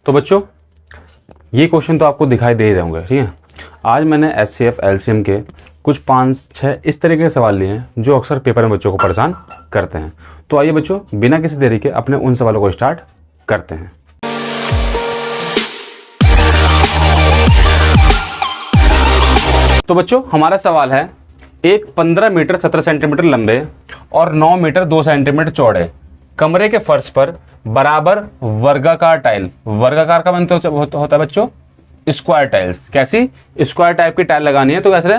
तो बच्चों ये क्वेश्चन तो आपको दिखाई दे रहे होंगे, ठीक है। आज मैंने HCF LCM के कुछ 5-6 इस तरीके के सवाल लिए हैं जो अक्सर पेपर में बच्चों को परेशान करते हैं। तो आइए बच्चों बिना किसी देरी के अपने उन सवालों को स्टार्ट करते हैं। तो बच्चों हमारा सवाल है, एक 15 मीटर 17 सेंटीमीटर लंबे और 9 मीटर 2 सेंटीमीटर चौड़े कमरे के फर्श पर बराबर वर्गाकार टाइल, वर्गाकार का मतलब होता है बच्चों स्क्वायर टाइल्स, कैसी स्क्वायर टाइप की टाइल लगानी है। तो कैसे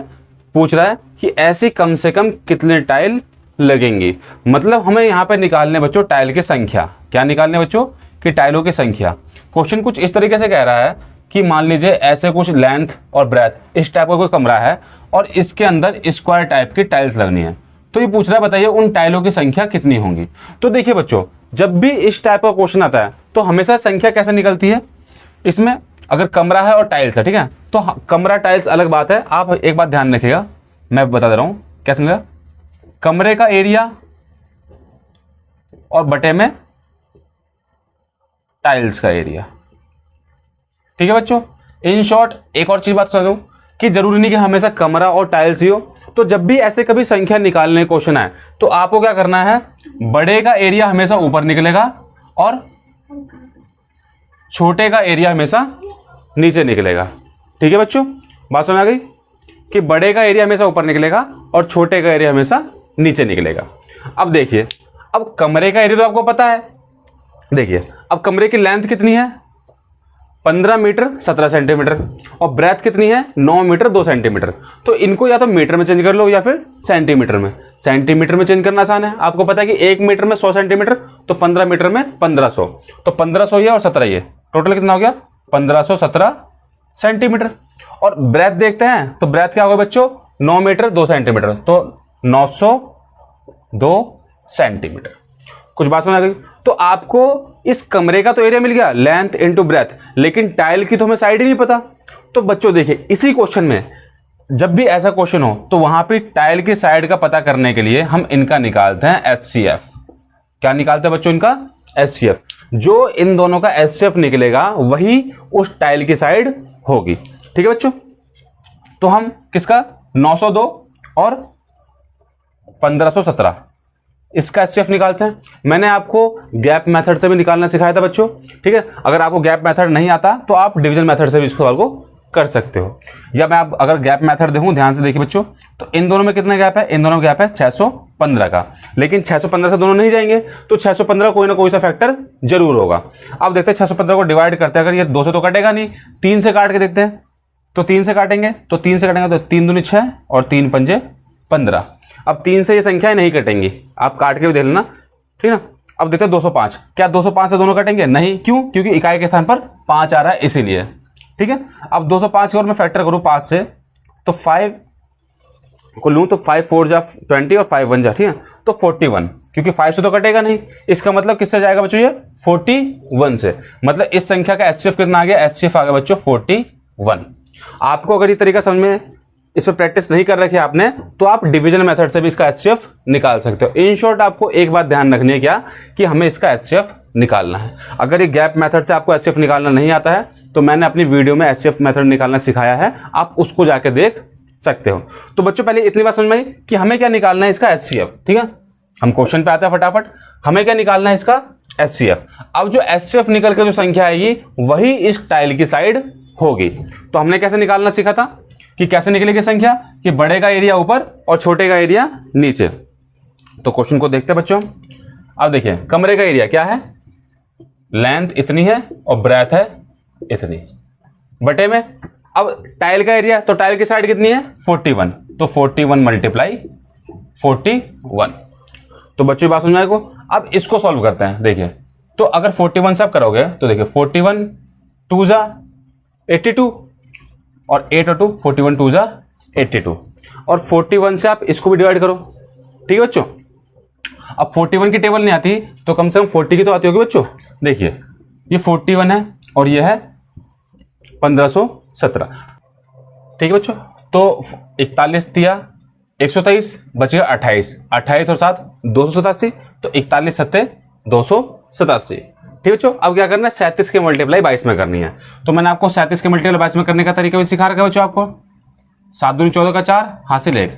पूछ रहा है कि ऐसी कम से कम कितने टाइल लगेंगी। मतलब हमें यहाँ पे निकालने बच्चों टाइल की संख्या। क्या निकालने बच्चों कि टाइलों की संख्या। क्वेश्चन कुछ इस तरीके से कह रहा है कि मान लीजिए ऐसे कुछ लेंथ और ब्रेथ इस टाइप का कोई कमरा है और इसके अंदर स्क्वायर टाइप की टाइल्स लगनी है। तो ये पूछ रहा है बताइए उन टाइलों की संख्या कितनी होंगी। तो देखिए बच्चों जब भी इस टाइप का क्वेश्चन आता है तो हमेशा संख्या कैसे निकलती है। इसमें अगर कमरा है और टाइल्स है, ठीक है, तो कमरा टाइल्स अलग बात है। आप एक बात ध्यान रखिएगा, मैं बता दे रहा हूं कैसे मिलेगा। कमरे का एरिया और बटे में टाइल्स का एरिया, ठीक है बच्चों। इन शॉर्ट एक और चीज बात समझो कि जरूरी नहीं कि हमेशा कमरा और टाइल्स ही हो। तो जब भी ऐसे कभी संख्या निकालने क्वेश्चन आए तो आपको क्या करना है, बड़े का एरिया हमेशा ऊपर निकलेगा और छोटे का एरिया हमेशा नीचे निकलेगा। ठीक है बच्चों, बात समझ आ गई कि बड़े का एरिया हमेशा ऊपर निकलेगा और छोटे का एरिया हमेशा नीचे निकलेगा। अब देखिए, अब कमरे का एरिया तो आपको पता है। देखिए अब कमरे की लेंथ कितनी है 15 मीटर 17 सेंटीमीटर और ब्रेथ कितनी है 9 मीटर 2 सेंटीमीटर। तो इनको या तो मीटर में चेंज कर लो या फिर सेंटीमीटर में। सेंटीमीटर में चेंज करना आसान है, आपको पता है कि 1 मीटर में 100 सेंटीमीटर, तो 15 मीटर में 1500, तो 1500 ये और 17 ये, टोटल कितना हो गया 1517 सेंटीमीटर। और ब्रेथ देखते हैं तो ब्रेथ क्या होगा बच्चों 9 मीटर 2 सेंटीमीटर, तो 902 सेंटीमीटर। कुछ बात सुना गई। तो आपको इस कमरे का तो एरिया मिल गया लेंथ इनटू ब्रेथ, लेकिन टाइल की तो हमें साइड ही नहीं पता। तो बच्चों देखिए इसी क्वेश्चन में जब भी ऐसा क्वेश्चन हो तो वहां पे टाइल की साइड का पता करने के लिए हम इनका निकालते हैं HCF। क्या निकालते हैं बच्चों इनका HCF। जो इन दोनों का HCF निकलेगा वही उस टाइल की साइड होगी। ठीक है बच्चों, तो हम किसका 902 और 1517 इसका HCF निकालते हैं। मैंने आपको गैप मेथड से भी निकालना सिखाया था बच्चों, ठीक है। अगर आपको गैप मेथड नहीं आता तो आप डिवीजन मेथड से भी इस सवाल को कर सकते हो। या मैं आप अगर गैप मेथड देखूं, ध्यान से देखिए बच्चों, तो इन दोनों में कितना गैप है, इन दोनों में गैप है 615 का, लेकिन 615 से दोनों नहीं जाएंगे तो 615 कोई ना कोई सा फैक्टर जरूर होगा। अब देखते हैं 615 को डिवाइड करते हैं, अगर ये 2 से तो कटेगा नहीं, 3 से काट के देखते हैं। तो 3 से काटेंगे तो 3 से काटेंगे तो 3 दूनी 6 और 3 पंजे 15। अब 3 से ये संख्याएं नहीं कटेंगी, आप काट के भी देख लेना, ठीक ना। अब देखते हैं 205, क्या 205 से दोनों कटेंगे, नहीं। क्यों, क्योंकि इकाई के स्थान पर 5 आ रहा है इसीलिए, ठीक है। अब 205 की और मैं फैक्टर करूं 5 से तो 5 को लूं तो 5 4 जा 20 और 5 1 जा, ठीक है, तो 41, क्योंकि 5 से तो कटेगा नहीं। इसका मतलब किससे जाएगा बच्चों ये 41 से। मतलब इस संख्या का HCF कितना आ गया, HCF आ गया बच्चों 41। आपको अगर ये तरीका समझ में इस पर प्रैक्टिस नहीं कर रखी है आपने तो आप डिवीजन मेथड से भी इसका HCF निकाल सकते हो। इन शॉर्ट आपको एक बात ध्यान रखनी है, क्या कि हमें इसका HCF निकालना है। अगर ये गैप मेथड से आपको HCF निकालना नहीं आता है तो मैंने अपनी वीडियो में HCF मेथड निकालना सिखाया है, आप उसको जाके देख सकते हो। तो बच्चों पहले इतनी बात समझ में आई कि हमें क्या निकालना है इसका HCF, ठीक है। हम क्वेश्चन पे आते हैं फटाफट, हमें क्या निकालना है इसका HCF। अब जो HCF निकल के जो संख्या आएगी वही इस टाइल की साइड होगी। तो हमने कैसे निकालना सीखा था कि कैसे निकलेगी संख्या, कि बड़े का एरिया ऊपर और छोटे का एरिया नीचे। तो क्वेश्चन को देखते हैं बच्चों। अब देखिए कमरे का एरिया क्या है, लेंथ इतनी है और ब्रेथ है इतनी, बटे में अब टाइल का एरिया, तो टाइल की साइड कितनी है 41, तो 41 मल्टीप्लाई 41। तो बच्चों बात समझ को। अब इसको सॉल्व करते हैं। देखिए तो अगर 41 से आप करोगे तो देखिए 41 2 जा 82 और 8 और 2 41 2 जा 82 और 41 से आप इसको भी डिवाइड करो, ठीक है बच्चों। अब 41 की टेबल नहीं आती तो कम से कम 40 की तो आती होगी बच्चों। देखिए ये 41 है और ये है 1517, ठीक है बच्चों। तो 41 दिया 123 बचेगा 28, 28 और 7 287, तो 41 7 287, ठीक ठीक है बच्चों। अब क्या करना है, 37 के मल्टीप्लाई 22 में करनी है। तो मैंने आपको 37 के मल्टीप्लाई 22 में करने का तरीका भी सिखा रखा है बच्चों आपको। 7 दूनी 14 का 4 हासिल 1,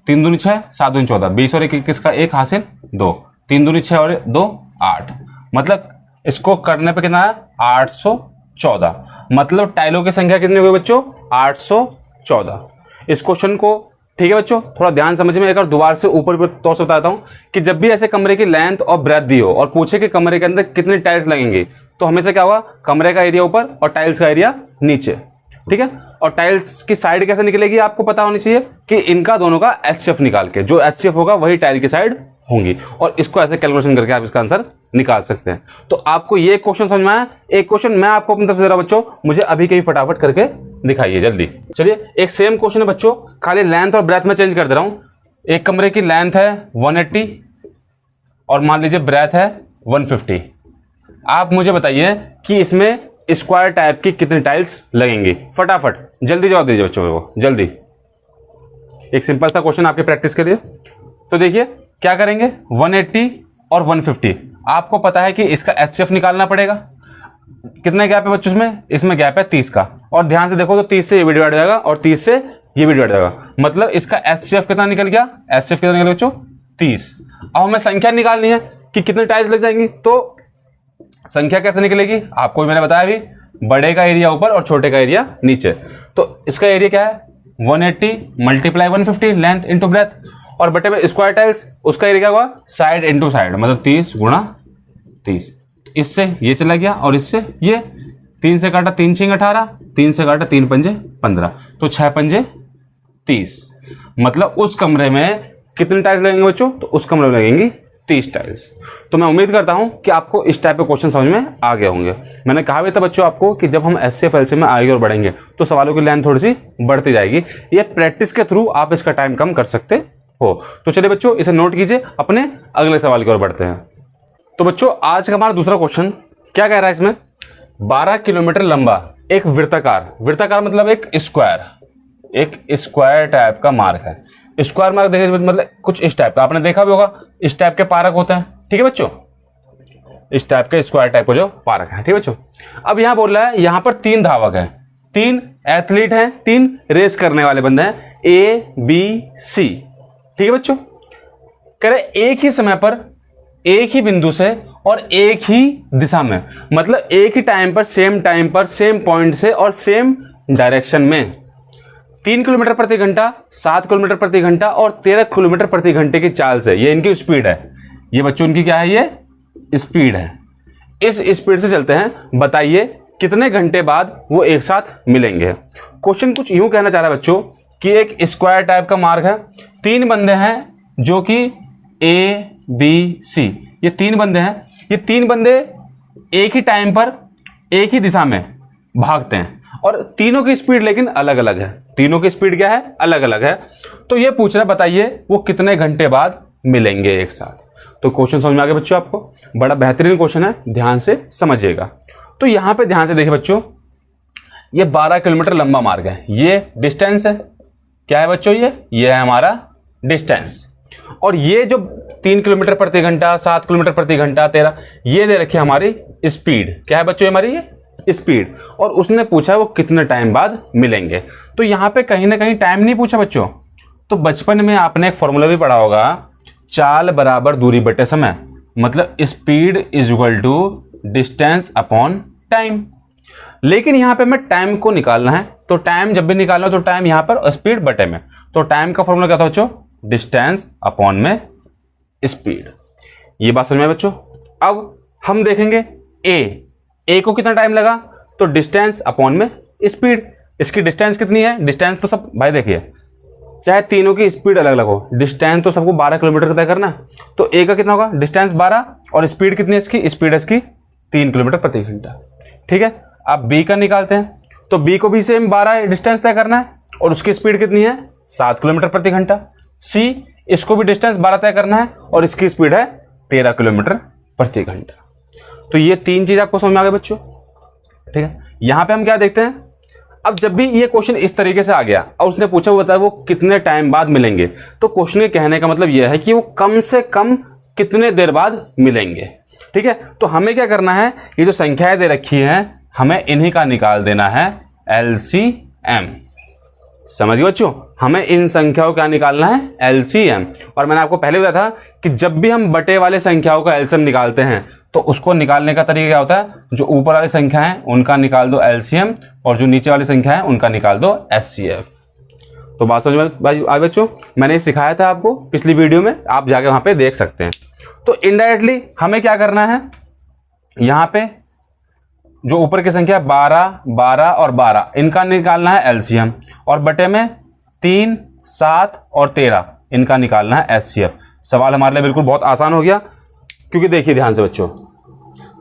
3 दूनी 6, 7 दूनी 14, 20 और 21 का 1 हासिल 2, 3 दूनी 6 और 2 8। मतलब इसको करने पे कितना है 814। मतलब टाइलों की संख्या कितनी हो गई बच्चों 814। इस क्वेश्चन को ठीक है बच्चों थोड़ा ध्यान समझ में, एक और दोबारा से ऊपर तो से बताता हूँ कि जब भी ऐसे कमरे की लेंथ और ब्रेथ दी हो और पूछे कि कमरे के अंदर कितनी टाइल्स लगेंगी, तो हमेशा क्या होगा, कमरे का एरिया ऊपर और टाइल्स का एरिया नीचे, ठीक है। और टाइल्स की साइड कैसे निकलेगी आपको पता होनी चाहिए कि इनका दोनों का एचसीएफ निकाल के, जो एचसीएफ होगा वही टाइल की साइड होंगी, और इसको ऐसे कैलकुलेशन करके आप इसका आंसर निकाल सकते हैं। तो आपको ये क्वेश्चन समझ में आया। एक क्वेश्चन मैं आपको अपनी तरफ से दे रहा हूं बच्चों, मुझे अभी के ही फटाफट करके दिखाइए जल्दी। चलिए एक सेम क्वेश्चन है बच्चों, खाली लेंथ और ब्रेथ में चेंज कर दे रहा हूं। एक कमरे की लेंथ है 180 और मान लीजिए ब्रेथ है 150। आप मुझे बताइए कि इसमें स्क्वायर टाइप की कितनी टाइल्स लगेंगी, फटाफट जल्दी जवाब दीजिए बच्चों को जल्दी। एक सिंपल सा क्वेश्चन आपके प्रैक्टिस के लिए। तो देखिए क्या करेंगे, 180 और 150, आपको पता है कि इसका एचसीएफ निकालना पड़ेगा। कितने गैप है बच्चों इसमें, इसमें गैप है 30 का, और ध्यान से देखो तो 30 से ये भी डिवाइड हो जाएगा और 30 से ये भी डिवाइड हो जाएगा। मतलब इसका एचसीएफ कितना निकल गया, एचसीएफ कितना निकल गया बच्चों 30। अब हमें संख्या निकालनी है कि कितने टाइल्स लग जाएंगी। तो संख्या कैसे निकलेगी, आपको भी मैंने बताया भी, बड़े का एरिया ऊपर और छोटे का एरिया नीचे। तो इसका एरिया क्या है 180 मल्टीप्लाई 150 लेंथ इंटू ब्रेथ, और बटे में स्क्वायर टाइल्स, उसका एरिया क्या हुआ साइड इंटू साइड, मतलब 30 गुणा 30। इससे ये चला गया और इससे ये, 3 से काटा 3 छिंग 18, 3 से काटा 3 पंजे 15, तो 6 पंजे 30। मतलब उस कमरे में कितनी टाइल्स लगेंगे बच्चों, तो उस कमरे में लगेंगी 30 टाइल्स। तो मैं उम्मीद करता हूं कि आपको इस टाइप के क्वेश्चन समझ में आ गए होंगे। मैंने कहा भी था बच्चों आपको कि जब हम एचसीएफ एलसीएम में आगे और बढ़ेंगे तो सवालों की लेंथ थोड़ी सी बढ़ती जाएगी। ये प्रैक्टिस के थ्रू आप इसका टाइम कम कर सकते हो। तो चलिए बच्चों इसे नोट कीजिए, अपने अगले सवाल की ओर बढ़ते हैं। तो बच्चों आज का हमारा दूसरा क्वेश्चन क्या कह रहा है, इसमें 12 किलोमीटर लंबा एक वृत्ताकार, वृत्ताकार मतलब एक स्क्वायर टाइप का मार्ग है। स्क्वायर मार्ग देखिए मतलब कुछ इस टाइप का, आपने देखा भी होगा इस टाइप के पार्क होते हैं, ठीक है बच्चों, इस टाइप के स्क्वायर टाइप का जो पार्क है, ठीक है बच्चों। अब यहां बोल रहा है यहां पर 3 धावक हैं, 3 एथलीट हैं, 3 रेस करने वाले बंदे हैं, ए बी सी, ठीक है बच्चों। कह रहे एक ही समय पर एक ही बिंदु से और एक ही दिशा में, मतलब एक ही टाइम पर सेम पॉइंट से और सेम डायरेक्शन में 3 किलोमीटर प्रति घंटा, 7 किलोमीटर प्रति घंटा और 13 किलोमीटर प्रति घंटे की चाल से, ये इनकी स्पीड है। ये बच्चों इनकी क्या है, ये स्पीड है। इस स्पीड से चलते हैं, बताइए कितने घंटे बाद वो एक साथ मिलेंगे। क्वेश्चन कुछ यूं कहना चाह रहा है बच्चों कि एक स्क्वायर टाइप का मार्ग है, 3 बंदे हैं जो कि ए बी सी, ये 3 बंदे हैं, ये 3 बंदे एक ही टाइम पर एक ही दिशा में भागते हैं और तीनों की स्पीड लेकिन अलग अलग है। तीनों की स्पीड क्या है, अलग अलग है। तो ये पूछ रहा है बताइए वो कितने घंटे बाद मिलेंगे एक साथ। तो क्वेश्चन समझ में आ गया बच्चों आपको, बड़ा बेहतरीन क्वेश्चन है, ध्यान से समझिएगा। तो यहां पे ध्यान से देखिए बच्चों, ये 12 किलोमीटर लंबा मार्ग है, ये डिस्टेंस है, क्या है बच्चों, ये है हमारा डिस्टेंस। और ये जो 3 किलोमीटर प्रति घंटा, 7 किलोमीटर प्रति घंटा, 13, ये दे रखी है हमारी स्पीड, क्या है बच्चों हमारी ये स्पीड। और उसने पूछा वो कितने टाइम बाद मिलेंगे। तो यहां पे कहीं ना कहीं टाइम नहीं पूछा बच्चों। तो बचपन में आपने एक फॉर्मूला भी पढ़ा होगा, चाल बराबर दूरी बटे समय, मतलब speed is equal to distance upon time. लेकिन यहां पे हमें टाइम को निकालना है, तो टाइम जब भी निकालना हो तो टाइम यहां पर स्पीड बटे में, तो टाइम का फॉर्मूला क्या था बच्चों, डिस्टेंस अपॉन में स्पीड। ये बात समझ में बच्चों। अब हम देखेंगे ए को कितना टाइम लगा, तो डिस्टेंस अपॉन में स्पीड। इसकी डिस्टेंस कितनी है, डिस्टेंस तो सब भाई देखिए, चाहे तीनों की स्पीड अलग अलग हो, डिस्टेंस तो सबको 12 किलोमीटर तय करना है। तो ए का कितना होगा, डिस्टेंस 12, और स्पीड कितनी है इसकी, स्पीड है इसकी 3 किलोमीटर प्रति घंटा, ठीक है। अब बी का निकालते हैं, तो बी को भी सेम 12 डिस्टेंस तय करना है और उसकी स्पीड कितनी है 7 किलोमीटर प्रति घंटा। सी, इसको भी डिस्टेंस 12 तय करना है और इसकी स्पीड है 13 किलोमीटर प्रति घंटा। तो ये 3 चीज आपको समझ में आ गई बच्चों, ठीक है। यहां पे हम क्या देखते हैं, अब जब भी ये क्वेश्चन इस तरीके से आ गया और उसने पूछा हुआ था वो कितने टाइम बाद मिलेंगे, तो क्वेश्चन के कहने का मतलब यह है कि वो कम से कम कितने देर बाद मिलेंगे। ठीक है, तो हमें क्या करना है, ये जो संख्याएं दे रखी हैं हमें इन्हीं का निकाल देना है LCM। समझ गए बच्चों, हमें इन संख्याओं का निकालना है LCM। और मैंने आपको पहले बताया था कि जब भी हम बटे वाले संख्याओं का LCM निकालते हैं तो उसको निकालने का तरीका क्या होता है, जो ऊपर वाली संख्या है उनका निकाल दो LCM और जो नीचे वाली संख्या है उनका निकाल दो HCF। तो बात समझ में आई बच्चों, मैंने सिखाया था आपको पिछली वीडियो में, आप जाके वहां पे देख सकते हैं। तो इनडायरेक्टली हमें क्या करना है, यहां पे जो ऊपर की संख्या 12, 12 और 12 इनका निकालना है LCM और बटे में 3, 7 और 13 इनका निकालना है HCF। सवाल हमारे लिए बिल्कुल बहुत आसान हो गया, क्योंकि देखिए ध्यान से बच्चों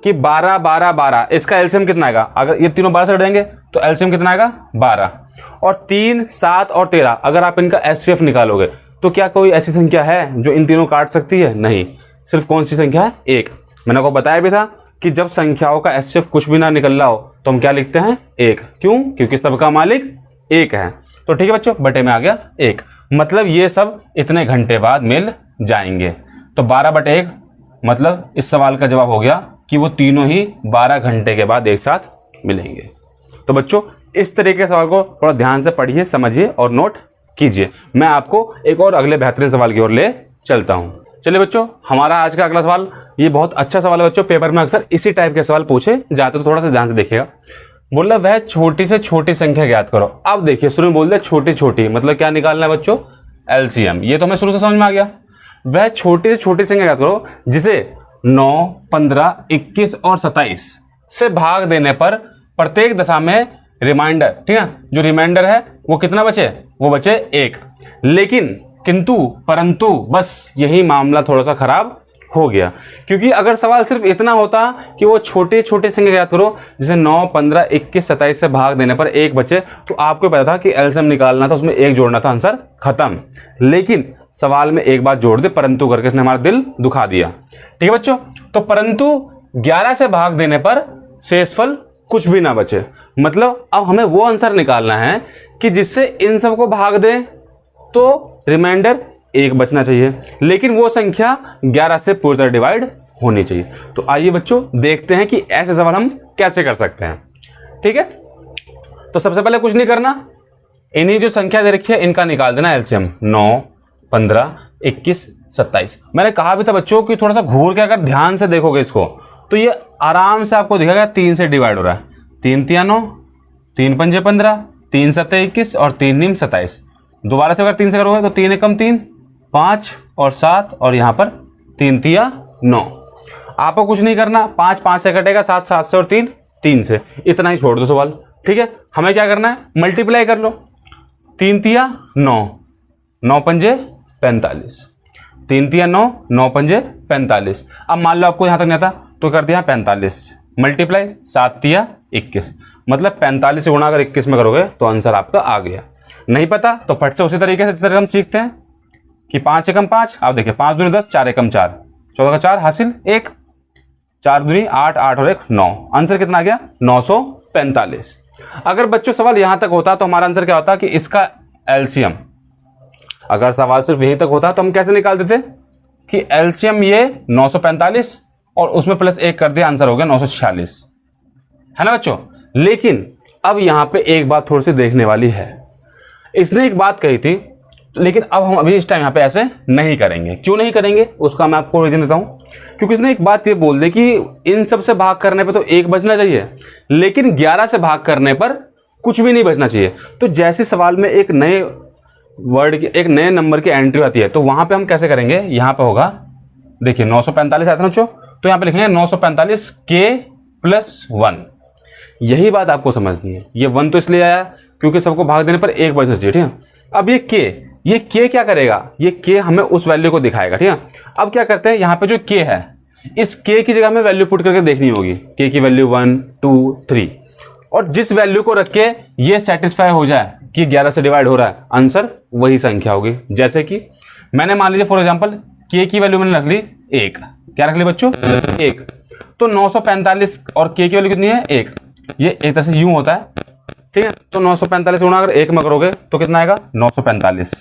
कि 12, 12, 12 इसका LCM कितना आएगा, अगर ये तीनों 12 से हटेंगे तो LCM कितना आएगा 12, और 3, 7 और 13 अगर आप इनका HCF निकालोगे तो क्या कोई ऐसी संख्या है जो इन तीनों काट सकती है, नहीं, सिर्फ कौन सी संख्या है, एक। मैंने आपको बताया भी था कि जब संख्याओं का HCF कुछ भी ना निकल रहा हो तो हम क्या लिखते हैं, एक। क्यों, क्योंकि सबका मालिक एक है। तो ठीक है बच्चों, बटे में आ गया एक, मतलब ये सब इतने घंटे बाद मिल जाएंगे। तो 12/1 मतलब इस सवाल का जवाब हो गया कि वो तीनों ही 12 घंटे के बाद एक साथ मिलेंगे। तो बच्चों इस तरीके के सवाल को थोड़ा ध्यान से पढ़िए, समझिए और नोट कीजिए। मैं आपको एक और अगले बेहतरीन सवाल की ओर ले चलता हूं। चलिए बच्चों, हमारा आज का अगला सवाल, ये बहुत अच्छा सवाल है बच्चों, पेपर में अक्सर इसी टाइप के सवाल पूछे जाते, तो थोड़ा सा ध्यान से देखिएगा। बोला वह छोटी से छोटी संख्या ज्ञात करो। अब देखिए शुरू में बोल दिया छोटी छोटी, मतलब क्या निकालना है बच्चों, LCM। ये तो हमें शुरू से समझ में आ गया। वह छोटी से छोटी संख्या ज्ञात करो जिसे 9, 15, 21 और 27 से भाग देने पर प्रत्येक दशा में रिमाइंडर, ठीक है, जो रिमाइंडर है वो कितना बचे, वो बचे 1। लेकिन किंतु परंतु बस यही मामला थोड़ा सा खराब हो गया, क्योंकि अगर सवाल सिर्फ इतना होता कि वो छोटे छोटे संख्या ज्ञात करो जैसे 9, 15, 21, 27 से भाग देने पर 1 बचे, तो आपको पता था कि LCM निकालना था, उसमें 1 जोड़ना था, आंसर खत्म। लेकिन सवाल में एक बात जोड़ दे, परंतु करके इसने हमारा दिल दुखा दिया। ठीक है बच्चों, तो परंतु 11 से भाग देने पर शेषफल कुछ भी ना बचे, मतलब अब हमें वो आंसर निकालना है कि जिससे इन सबको भाग दे तो रिमाइंडर 1 बचना चाहिए, लेकिन वो संख्या 11 से पूरी तरह डिवाइड होनी चाहिए। तो आइए बच्चों देखते हैं कि ऐसे सवाल हम कैसे कर सकते हैं। ठीक है, तो सबसे पहले कुछ नहीं करना, इन्हीं जो संख्या दे रखी है इनका निकाल देना LCM। 9, 15, 21, 27। मैंने कहा भी था बच्चों कि थोड़ा सा घूर के अगर ध्यान से देखोगे इसको तो ये आराम से आपको दिखेगा 3 से डिवाइड हो रहा है। 3 तिया 9, 3 पंजे 15, 3 सत्ते 21 और 3 नीम 27। दोबारा से अगर 3 से करोगे तो 3 एकम 3, 5 और 7 और यहाँ पर 3 तिया 9। आपको कुछ नहीं करना, 5 5 से कटेगा, 7 7 से और 3 3 से, इतना ही छोड़ दो सवाल। ठीक है, हमें क्या करना है, मल्टीप्लाई कर लो। 3 तिया 9, 9 पंजे 45, 3 तिया 9, 9 पंजे 45। अब मान लो आपको यहाँ तक नहीं आता तो कर दिया 45, मल्टीप्लाई 7 तिया 21, मतलब 45 से गुणा अगर 21 में करोगे तो आंसर आपका आ गया। नहीं पता तो फट से उसी तरीके से जिस तरह हम सीखते हैं कि 5 एकम 5, आप देखिए 5 दूनी 10, 4 एकम 4, 14 का 4 हासिल 1, 4 दूनी 8, 8 और 1 9। आंसर कितना आ गया, 945। अगर बच्चों सवाल यहां तक होता तो हमारा आंसर क्या होता कि इसका LCM, अगर सवाल सिर्फ यहीं तक होता तो हम कैसे निकाल देते कि LCM ये 945 और उसमें प्लस 1 कर दिया, आंसर हो गया 946, है ना बच्चों। लेकिन अब यहां पे एक बात थोड़ी सी देखने वाली है। इसने एक बात कही थी, लेकिन अब हम अभी इस टाइम यहाँ पे ऐसे नहीं करेंगे। क्यों नहीं करेंगे उसका मैं आपको रीजन देता हूँ। क्योंकि इसने एक बात ये बोल दी कि इन सब से भाग करने पे तो 1 बचना चाहिए, लेकिन 11 से भाग करने पर कुछ भी नहीं बचना चाहिए। तो जैसे सवाल में एक नए वर्ड की, एक नए नंबर की एंट्री आती है, तो वहां पे हम कैसे करेंगे, यहाँ पे होगा देखिए 945 आता है बच्चों, तो यहाँ पे लिखेंगे 945 k + 1। यही बात आपको समझनी है। ये 1 तो इसलिए आया क्योंकि सबको भाग देने पर 1 बचना चाहिए, ठीक है। अब ये k क्या करेगा, ये k हमें उस वैल्यू को दिखाएगा, ठीक है। अब क्या करते हैं, यहाँ पे जो k है, इस k की जगह हमें वैल्यू पुट करके देखनी होगी। k की वैल्यू 1, 2, 3, और जिस वैल्यू को रख के ये सेटिस्फाई हो जाए कि 11 से डिवाइड हो रहा है, आंसर वही संख्या होगी। जैसे कि मैंने मान लीजिए फॉर एग्जांपल k की वैल्यू मैंने रख ली 1, क्या रख ली बच्चों 1, तो 945 और k की वैल्यू कितनी है 1, ये एक तरह से यूं होता है, ठीक है। तो 945 गुणा अगर 1 में करोगे तो कितना आएगा 945,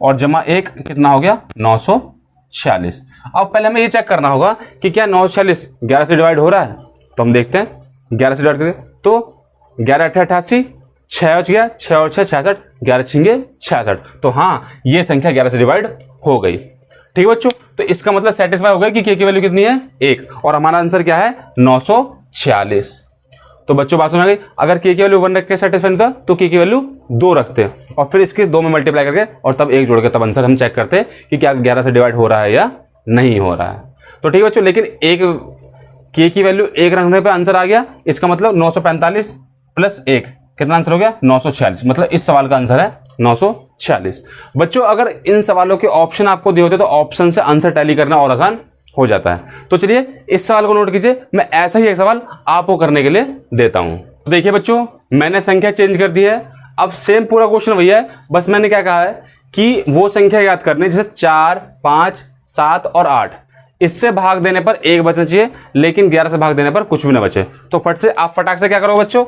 और जमा 1 कितना हो गया 946। अब पहले हमें ये चेक करना होगा कि क्या 946 11 से डिवाइड हो रहा है। तो हम देखते हैं 11 से डिवाइड करके, तो 11 8 88, 6 बच गया, 6 और 6 66, 11 छिंगे 66। तो हाँ, ये संख्या 11 से डिवाइड हो गई। ठीक है बच्चों, तो इसका मतलब सेटिस्फाई हो गया कि के की वैल्यू कितनी है 1, और हमारा आंसर क्या है 946। तो बच्चों बात सुना गई, अगर के की वैल्यू 1 रख के सेटिस्फाई का तो के की वैल्यू 2 रखते हैं और फिर इसके 2 में मल्टीप्लाई करके और तब 1 जोड़ के तब आंसर हम चेक करते हैं कि क्या 11 से डिवाइड हो रहा है या नहीं हो रहा है। तो ठीक है बच्चों, लेकिन एक के की वैल्यू 1 रखने पर आंसर आ गया, इसका मतलब 945 प्लस 1 कितना आंसर हो गया 946। मतलब इस सवाल का आंसर है 946। बच्चों अगर इन सवालों के ऑप्शन आपको दिए होते तो ऑप्शन से आंसर टैली करना और आसान हो जाता है। तो चलिए इस सवाल को नोट कीजिए, मैं ऐसा ही एक सवाल आपको करने के लिए देता हूं। देखिए बच्चों, मैंने संख्या चेंज कर दी है। अब सेम पूरा क्वेश्चन वही है, बस मैंने क्या कहा है कि वो संख्या याद करनी जैसे 4 5 7 और 8, इससे भाग देने पर 1 बचना चाहिए, लेकिन 11 से भाग देने पर कुछ भी ना बचे। तो फट से आप फटाक से क्या करो बच्चों,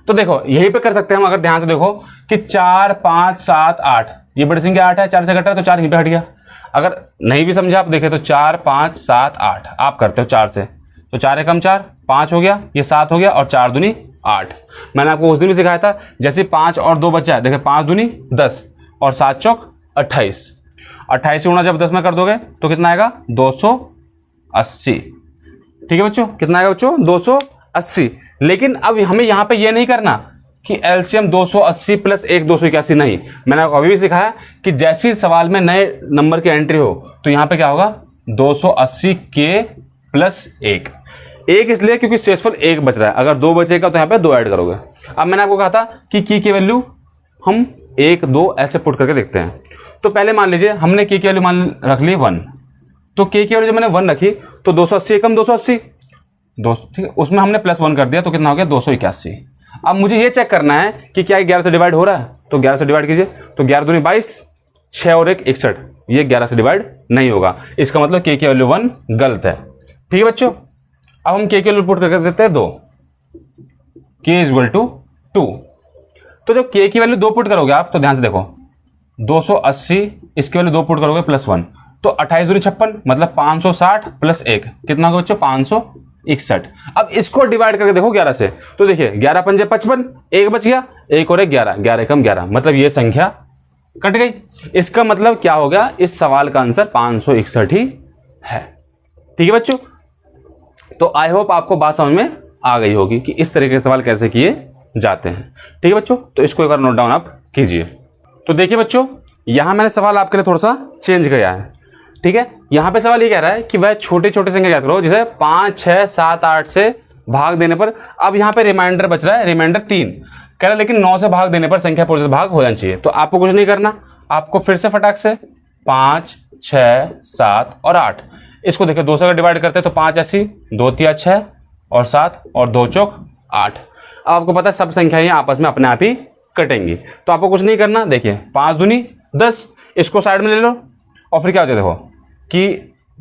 तो देखो यहीं पे कर सकते हैं हम। अगर ध्यान से देखो कि 4 5 7 8, ये बड़ी संख्या 8 है, 4 से कट रहा है तो 4 यहीं पे हट गया। अगर नहीं भी समझे आप देखें तो 4 5 7 8 आप करते हो 4 से, तो 4 एकम 4 5 हो गया, ये 7 हो गया और 4 दूनी 8। मैंने आपको उस दिन भी सिखाया था, जैसे 5 और 2 बचा है, देखें 5 दूनी 10 और 7 चौक 28। 28 से गुणा जब 10 में कर दोगे तो कितना आएगा 280। ठीक है बच्चों, कितना आएगा बच्चों 280। लेकिन अब हमें यहां पे ये नहीं करना कि एलसीएम 280 प्लस 1 281, नहीं। मैंने आपको अभी भी सिखाया कि जैसी सवाल में नए नंबर की एंट्री हो तो यहां पे क्या होगा 280 के प्लस 1 इसलिए क्योंकि शेषफल 1 बच रहा है, अगर 2 बचेगा तो यहां पे 2 ऐड करोगे। अब मैंने आपको कहा था कि की वैल्यू हम 1 2 ऐसे पुट करके देखते हैं। तो पहले मान लीजिए हमने की वैल्यू मान रख ली 1, तो के की वैल्यू जब मैंने 1 रखी तो 280 एकम 280, ठीक है, उसमें हमने +1 कर दिया तो कितना हो गया 281। अब मुझे ये चेक करना है कि क्या 11 से डिवाइड हो रहा है, तो 11 से डिवाइड कीजिए, तो 11 दूनी 22, 6 और 1 61, ये 11 से डिवाइड नहीं होगा। इसका मतलब के की वैल्यू 1 गलत है। ठीक है बच्चों, अब हम के की वैल्यू पुट करके देते हैं 2, के इक्वल टू 2। तो जब के की वैल्यू 2 पुट करोगे आप, तो ध्यान से देखो 280, इसकी वैल्यू 2 पुट करोगे +1, तो 28 दूनी 56, मतलब 560 प्लस 1 कितना होगा बच्चों 561। अब इसको डिवाइड करके देखो 11 से, तो देखिए 11 पंजे 55, 1 बच गया, 1 और 1 11, 11 एकम 11, मतलब ये संख्या कट गई। इसका मतलब क्या हो गया, इस सवाल का आंसर 561 ही है। ठीक है बच्चों, तो आई होप आपको बात समझ में आ गई होगी कि इस तरीके के सवाल कैसे किए जाते हैं। ठीक है बच्चों, तो इसको एक बार नोट डाउन आप कीजिए। तो देखिए बच्चों, यहां मैंने सवाल आपके लिए थोड़ा सा चेंज किया है। ठीक है, यहां पे सवाल ये कह रहा है कि वह छोटे छोटे संख्या याद करो, जैसे 5 6 7 8 से भाग देने पर, अब यहां पे रिमाइंडर बच रहा है, रिमाइंडर 3 कह रहा है, लेकिन 9 से भाग देने पर संख्या पूरे से भाग हो जाना चाहिए। तो आपको कुछ नहीं करना, आपको फिर से फटाक से 5 6 7 और 8, इसको देखिए 2 से अगर डिवाइड करते हैं तो 5 80, 2 3 6 और 7 और 2 चौक 8। अब आपको पता है सब संख्याएं आपस में अपने आप ही कटेंगी, तो आपको कुछ नहीं करना। देखिए 5 दूनी 10, इसको साइड में ले लो और फिर क्या हो जाए देखो कि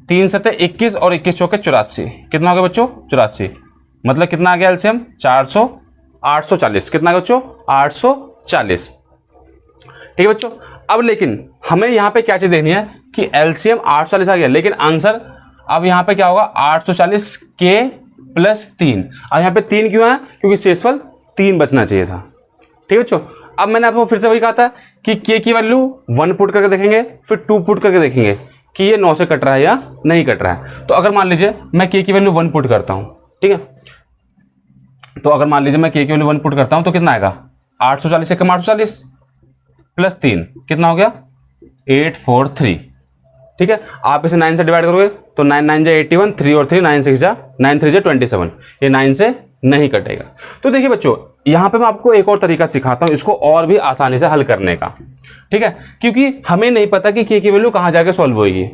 3 7 21 और 21 चौके 84, कितना हो गया बच्चों 84, मतलब कितना आ गया एलसीएम 400 840, कितना आ गया बच्चों 840। ठीक है बच्चों, अब लेकिन हमें यहाँ पे क्या चीज देखनी है कि एलसीएम 840 आ गया, लेकिन आंसर अब यहाँ पे क्या होगा 840 के प्लस 3। अब यहाँ पे 3 क्यों है, क्योंकि शेषफल 3 बचना चाहिए था। ठीक है बच्चों, अब मैंने आपको फिर से वही कहा था कि के की वैल्यू 1 पुट करके देखेंगे, फिर 2 पुट करके देखेंगे कि ये 9 से कट रहा है या नहीं कट रहा है। तो अगर मान लीजिए मैं के की वैल्यू 1 पुट करता हूं, ठीक है, तो अगर मान लीजिए मैं के की वैल्यू 1 पुट करता हूं तो कितना आएगा 840 से कम 840 प्लस 3, कितना हो गया 843। ठीक है, आप इसे 9 से डिवाइड करोगे तो 9 9 जा 81, 3 और 3 9 6 जा 9 3 जा 27, ये 9 से नहीं कटेगा। तो देखिए बच्चों, यहां पे मैं आपको एक और तरीका सिखाता हूं इसको और भी आसानी से हल करने का। ठीक है, क्योंकि हमें नहीं पता कि के की वैल्यू कहां जाके सॉल्व होगी।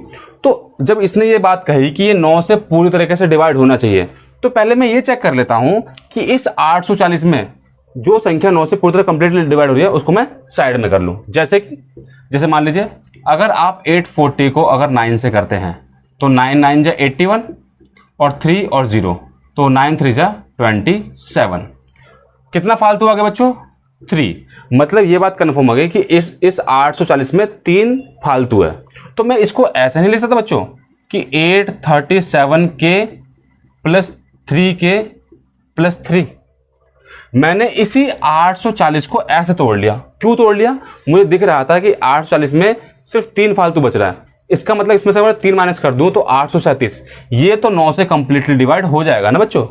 तो जब इसने ये बात कही कि ये 9 से पूरी तरीके से डिवाइड होना चाहिए, तो पहले मैं ये चेक कर लेता हूं कि इस 840 में जो संख्या 9 से पूरी तरह कंप्लीटली डिवाइड हो रही है उसको मैं साइड में कर लूं। जैसे मान लीजिए अगर आप 840 को अगर 9 से करते हैं तो 9 9 जा 81 और 3 और 0, तो 9 3 जा 27, कितना फालतू आ गया बच्चों 3। मतलब ये बात कन्फर्म हो गई कि इस 840 में 3 फालतू है। तो मैं इसको ऐसे नहीं लिख सकता बच्चों कि 837k प्लस 3k प्लस 3। मैंने इसी 840 को ऐसे तोड़ लिया। क्यों तोड़ लिया? मुझे दिख रहा था कि 840 में सिर्फ 3 फालतू बच रहा है। इसका मतलब इसमें से अगर 3 माइनस कर दूं तो 837, ये तो 9 से कंप्लीटली डिवाइड हो जाएगा ना बच्चों।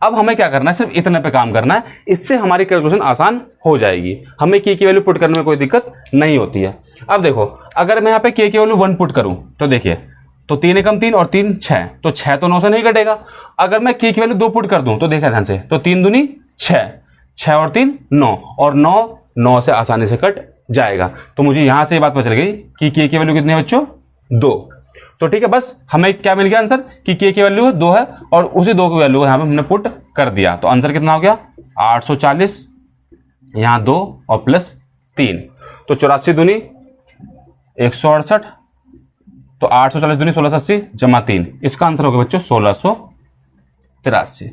अब हमें क्या करना है, सिर्फ इतने पे काम करना है, इससे हमारी कैलकुलेशन आसान हो जाएगी। हमें के की वैल्यू पुट करने में कोई दिक्कत नहीं होती है। अब देखो, अगर मैं यहाँ पे के की वैल्यू 1 पुट करूं तो देखिए, तो 3 एकम 3 और 3 6, तो 6 तो 9 से नहीं कटेगा। अगर मैं के की वैल्यू 2 पुट कर दूं तो देखा ध्यान से, तो 3 दूनी 6, 6 और 3 9, और 9 से आसानी से कट जाएगा। तो मुझे यहां से ये बात पता चल गई कि के की वैल्यू कितनी है बच्चों, 2। तो ठीक है, बस हमें क्या मिल गया आंसर कि के की वैल्यू 2 है, और उसी 2 की वैल्यू यहां पे हमने पुट कर दिया। तो आंसर कितना हो गया 840, यहां 2 और प्लस 3, तो 84 दूनी 168, तो 840 दूनी 1680 जमा 3, इसका आंसर हो गया बच्चों 1683।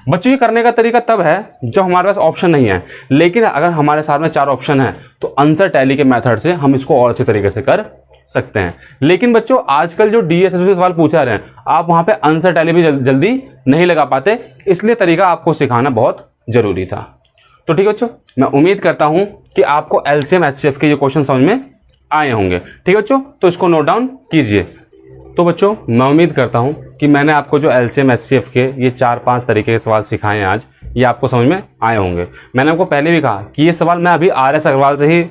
बच्चों ये करने का तरीका तब है जब हमारे पास ऑप्शन नहीं है, लेकिन अगर हमारे साथ में 4 ऑप्शन है तो आंसर टैली के मेथड से हम इसको और अच्छे तरीके से कर सकते हैं। लेकिन बच्चों आजकल जो डीएसएसबी के सवाल पूछे जा रहे हैं, आप वहां पे आंसर टैली भी जल्दी नहीं लगा पाते, इसलिए तरीका आपको सिखाना बहुत जरूरी था। तो ठीक है बच्चों, मैं उम्मीद करता हूं कि आपको एलसीएम एचसीएफ के ये क्वेश्चन समझ में आए होंगे। ठीक है बच्चों, तो इसको नोट डाउन कीजिए। तो बच्चों मैं उम्मीद करता हूं कि मैंने आपको जो एलसीएम एचसीएफ के ये 4-5 तरीके के सवाल सिखाए हैं आज, ये आपको समझ में आए होंगे। मैंने आपको पहले भी कहा कि ये सवाल मैं अभी आर एस अग्रवाल से ही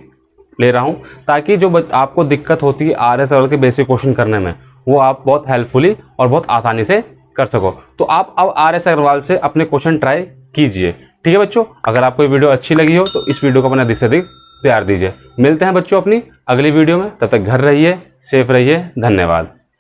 ले रहा हूं, ताकि जो आपको दिक्कत होती है आर एस अग्रवाल के बेसिक क्वेश्चन करने में, वो आप बहुत हेल्पफुली और बहुत आसानी से कर सको। तो आप अब आर एस अग्रवाल से अपने क्वेश्चन ट्राई कीजिए। ठीक है बच्चों, अगर आपको ये वीडियो अच्छी लगी हो तो इस वीडियो को अपना अधिक से अधिक प्यार दीजिए। मिलते हैं बच्चों अपनी अगली वीडियो में, तब तक घर रहिए, सेफ रहिए, धन्यवाद।